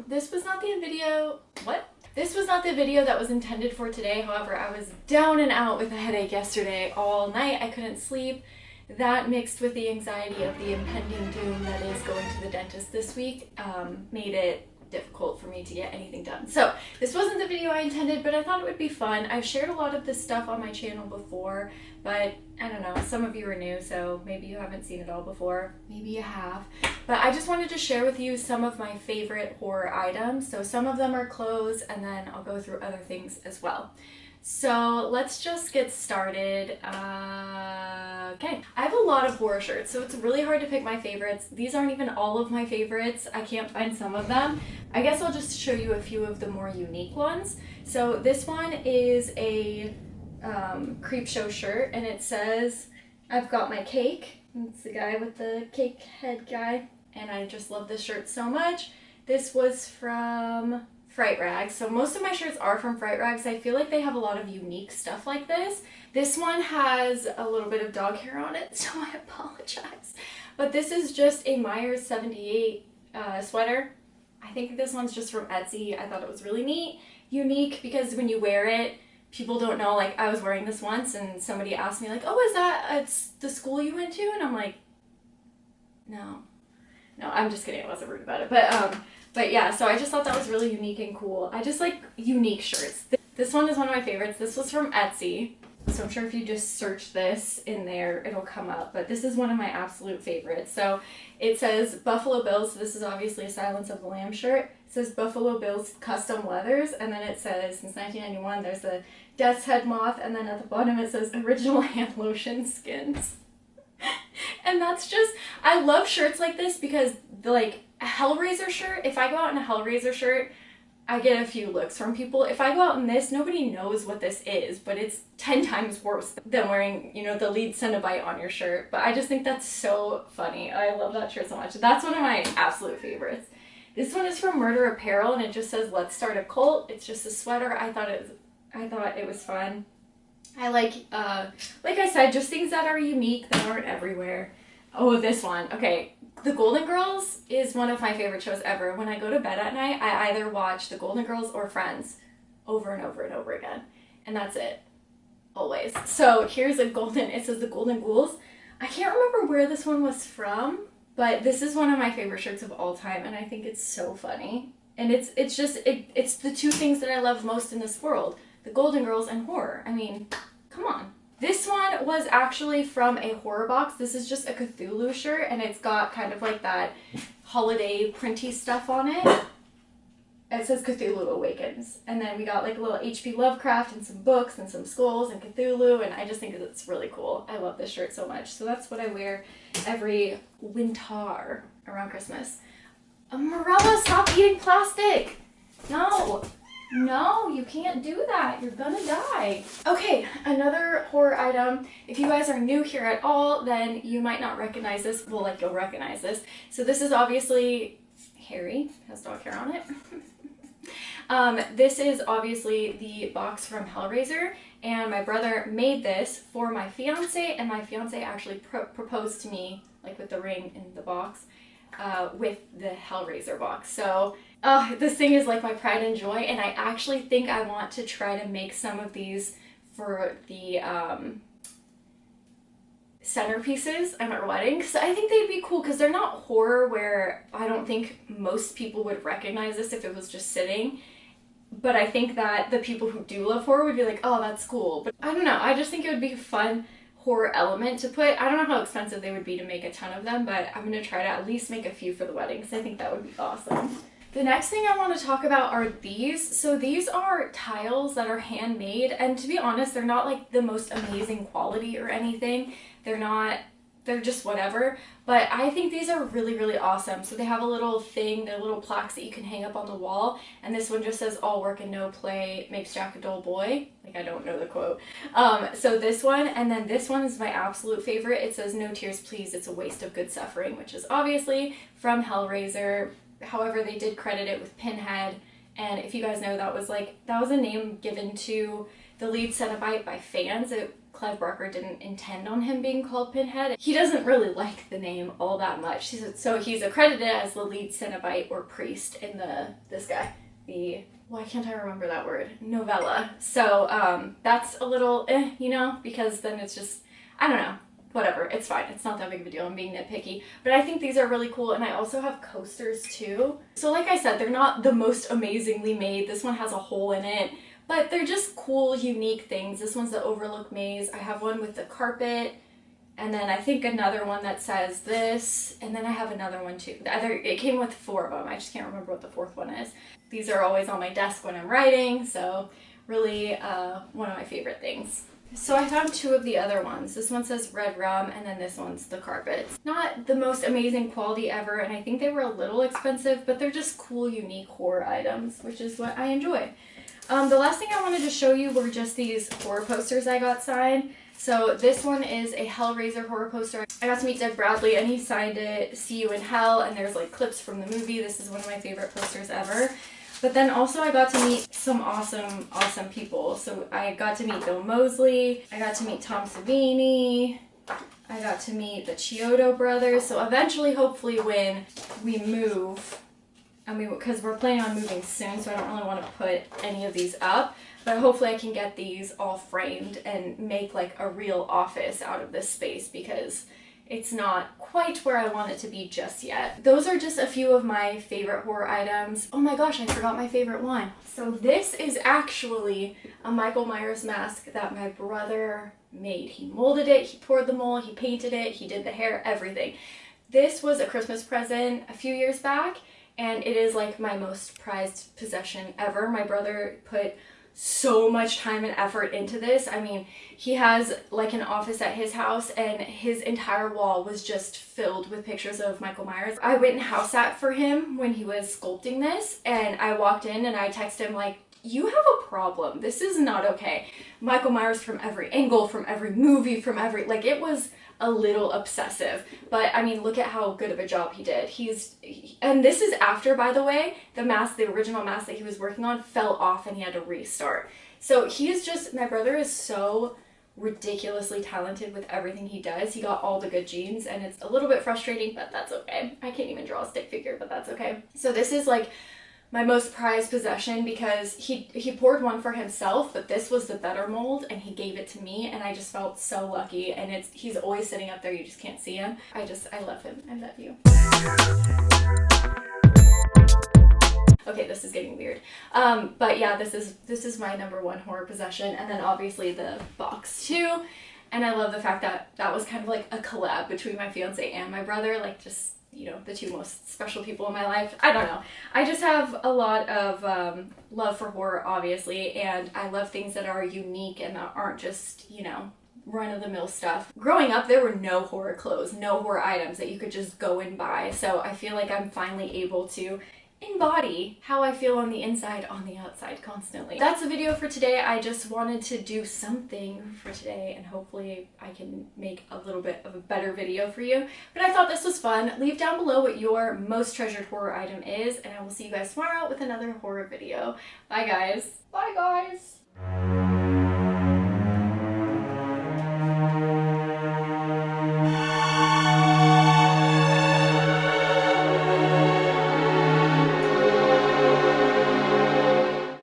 This was not the video, what? This was not the video that was intended for today. However, I was down and out with a headache yesterday all night. I couldn't sleep. That mixed with the anxiety of the impending doom that is going to the dentist this week made it difficult for me to get anything done. So this wasn't the video I intended, but I thought it would be fun. I've shared a lot of this stuff on my channel before, but I don't know, some of you are new, so maybe you haven't seen it all before. Maybe you have. But I just wanted to share with you some of my favorite horror items. So some of them are clothes, and then I'll go through other things as well. So let's just get started. Okay, I have a lot of horror shirts, so it's really hard to pick my favorites. These aren't even all of my favorites. I can't find some of them. I guess I'll just show you a few of the more unique ones. So this one is a Creepshow shirt, and it says, "I've got my cake." It's the guy with the cake head guy, and I just love this shirt so much. This was from Fright Rags. So most of my shirts are from Fright Rags. I feel like they have a lot of unique stuff like this. This one has a little bit of dog hair on it, so I apologize. But this is just a Myers 78 sweater. I think this one's just from Etsy. I thought it was really neat, unique, because when you wear it, people don't know. Like, I was wearing this once and somebody asked me like, "Oh, is that it's the school you went to?" And I'm like, no, I'm just kidding. I wasn't rude about it. But yeah, so I just thought that was really unique and cool. I just like unique shirts. This one is one of my favorites. This was from Etsy. So I'm sure if you just search this in there, it'll come up. But this is one of my absolute favorites. So it says Buffalo Bills. So this is obviously a Silence of the Lambs shirt. It says Buffalo Bills custom leathers. And then it says, since 1991, there's the Death's Head moth. And then at the bottom it says original hand lotion skins. And that's just, I love shirts like this because, like, a Hellraiser shirt, if I go out in a Hellraiser shirt, I get a few looks from people. If I go out in this, nobody knows what this is, but it's 10 times worse than wearing, you know, the lead Cenobite on your shirt. But I just think that's so funny. I love that shirt so much. That's one of my absolute favorites. This one is from Murder Apparel, and it just says, "Let's start a cult." It's just a sweater. I thought it was fun. I like I said, just things that are unique, that aren't everywhere. Oh, this one. Okay, The Golden Girls is one of my favorite shows ever. When I go to bed at night, I either watch The Golden Girls or Friends over and over and over again. And that's it. Always. So here's a golden, it says The Golden Ghouls. I can't remember where this one was from, but this is one of my favorite shirts of all time, and I think it's so funny. And it's the two things that I love most in this world. The Golden Girls and horror. I mean, come on. This one was actually from a horror box. This is just a Cthulhu shirt, and it's got kind of like that holiday printy stuff on it. It says Cthulhu Awakens. And then we got like a little H.P. Lovecraft and some books and some skulls and Cthulhu, and I just think it's really cool. I love this shirt so much. So that's what I wear every winter around Christmas. Morella, stop eating plastic! No, you can't do that. You're gonna die. Okay, another horror item. If you guys are new here at all, then you might not recognize this. Well, like, you'll recognize this. So this is obviously Harry. Has dog hair on it. This is obviously the box from Hellraiser, and my brother made this for my fiance, and my fiance actually proposed to me, like with the ring in the box, with the Hellraiser box. So this thing is like my pride and joy, and I actually think I want to try to make some of these for the centerpieces at our wedding, because I think they'd be cool, because they're not horror where I don't think most people would recognize this if it was just sitting, but I think that the people who do love horror would be like, "Oh, that's cool." But I don't know, I just think it would be a fun horror element to put. I don't know how expensive they would be to make a ton of them, but I'm going to try to at least make a few for the wedding, because I think that would be awesome. The next thing I want to talk about are these. So these are tiles that are handmade, and to be honest, they're not like the most amazing quality or anything. They're just whatever, but I think these are really, really awesome. So they have a little thing, they're little plaques that you can hang up on the wall, and this one just says, "All work and no play makes Jack a dull boy." Like, I don't know the quote. So this one, and then this one is my absolute favorite. It says, "No tears please, it's a waste of good suffering," which is obviously from Hellraiser. However, they did credit it with Pinhead, and if you guys know, that was a name given to the lead Cenobite by fans. Clive Barker didn't intend on him being called Pinhead. He doesn't really like the name all that much. So he's accredited as the lead Cenobite or priest in why can't I remember that word? Novella. So that's a little you know, because then it's just, I don't know. Whatever, it's fine. It's not that big of a deal. I'm being nitpicky. But I think these are really cool, and I also have coasters too. So like I said, they're not the most amazingly made. This one has a hole in it, but they're just cool, unique things. This one's the Overlook Maze. I have one with the carpet, and then I think another one that says this, and then I have another one too. It came with 4 of them. I just can't remember what the 4th one is. These are always on my desk when I'm writing, so really one of my favorite things. So I found 2 of the other ones. This one says Red Rum, and then this one's the carpets. Not the most amazing quality ever, and I think they were a little expensive, but they're just cool, unique horror items, which is what I enjoy. The last thing I wanted to show you were just these horror posters I got signed. So this one is a Hellraiser horror poster. I got to meet Doug Bradley, and he signed it, See You in Hell, and there's like clips from the movie. This is one of my favorite posters ever. But then also I got to meet some awesome people. So I got to meet Bill Moseley, I got to meet Tom Savini, I got to meet the Chiodo brothers. So eventually, hopefully when we move, because we're planning on moving soon, so I don't really want to put any of these up, but hopefully I can get these all framed and make like a real office out of this space, because it's not quite where I want it to be just yet. Those are just a few of my favorite horror items. Oh my gosh, I forgot my favorite one. So this is actually a Michael Myers mask that my brother made. He molded it, he poured the mold, he painted it, he did the hair, everything. This was a Christmas present a few years back, and it is like my most prized possession ever. My brother put so much time and effort into this. I mean, he has like an office at his house, and his entire wall was just filled with pictures of Michael Myers. I went and house sat for him when he was sculpting this, and I walked in and I texted him like, you have a problem. This is not okay. Michael Myers from every angle, from every movie, from every, like, it was a little obsessive, but I mean, look at how good of a job he did. And this is after, by the way, the original mask that he was working on fell off and he had to restart. So my brother is so ridiculously talented with everything he does. He got all the good genes, and it's a little bit frustrating, but that's okay. I can't even draw a stick figure, but that's okay. So this is like my most prized possession, because he poured one for himself, but this was the better mold, and he gave it to me, and I just felt so lucky. And he's always sitting up there, you just can't see him. I love him. I love you. Okay, this is getting weird. But yeah, this is my #1 horror possession, and then obviously the box too. And I love the fact that that was kind of like a collab between my fiance and my brother, like just, you know, the 2 most special people in my life. I don't know. I just have a lot of love for horror, obviously, and I love things that are unique and that aren't just, you know, run-of-the-mill stuff. Growing up, there were no horror clothes, no horror items that you could just go and buy, so I feel like I'm finally able to embody how I feel on the inside on the outside constantly. That's the video for today. I just wanted to do something for today, and hopefully I can make a little bit of a better video for you. But I thought this was fun. Leave down below what your most treasured horror item is, and I will see you guys tomorrow with another horror video. Bye guys. Bye guys.